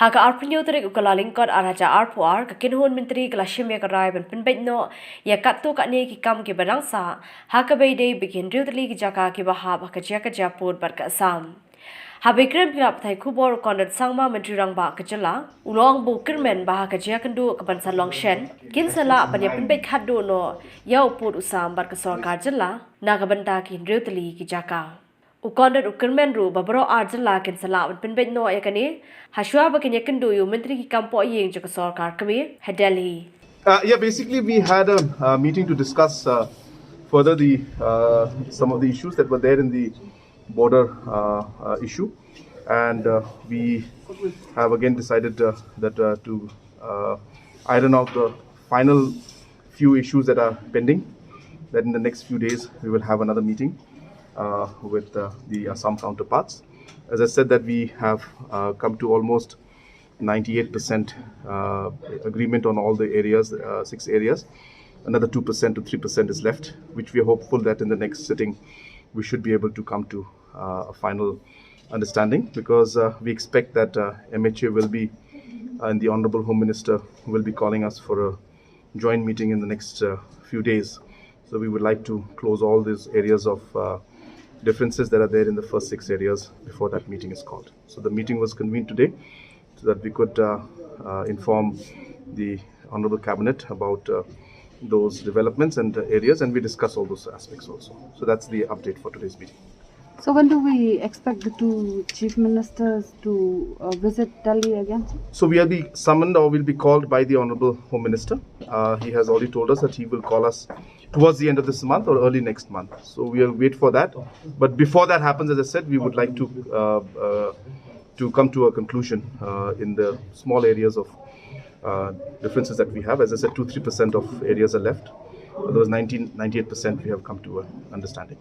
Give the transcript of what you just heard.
Haka arpenyo tarik ukalaling kot araja arpuar ka kinhun menteri kelashim ya karai ban Pynbeit no ya katto katne ki kam ki barangsa haka beide bikin riutli ki jaka ki bahab haka jaka Pud bar ka Assam. Habikram grab thai kubor kondat sangma menteri rangba kejala ulong bu kirmen bah ka Iakynduh ka bansa longshen kin sala apanya Pynbeit khaddo no ya Pud usam bar ka sarkar jala naga banta ki riutli ki jaka. Ukondat ukirmen ru babro arjala kin sala Pynbeit no yakani Hashwa bakin Iakynduh yu menteri ki kampo yeng jaka sarkar kami Delhi. Yeah, basically we had a meeting to discuss further the some of the issues that were there in the border issue, and we have again decided that to iron out the final few issues that are pending. That in the next few days we will have another meeting with the Assam counterparts. As I said, that we have come to almost 98% agreement on all the areas, 6 areas. Another 2% to 3% is left, which we are hopeful that in the next sitting we should be able to come to a final understanding, because we expect that MHA will be and the Honorable Home Minister will be calling us for a joint meeting in the next few days. So we would like to close all these areas of differences that are there in the first 6 areas before that meeting is called. So the meeting was convened today so that we could inform the Honorable Cabinet about those developments and areas, and we discuss all those aspects also. So that's the update for today's meeting. So when do we expect the 2 chief ministers to visit Delhi again? So we will be summoned or will be called by the Honorable Home Minister. He has already told us that he will call us towards the end of this month or early next month. So we will wait for that. But before that happens, as I said, we would like to come to a conclusion in the small areas of differences that we have. As I said, 2-3% of areas are left. Otherwise, 98% we have come to an understanding.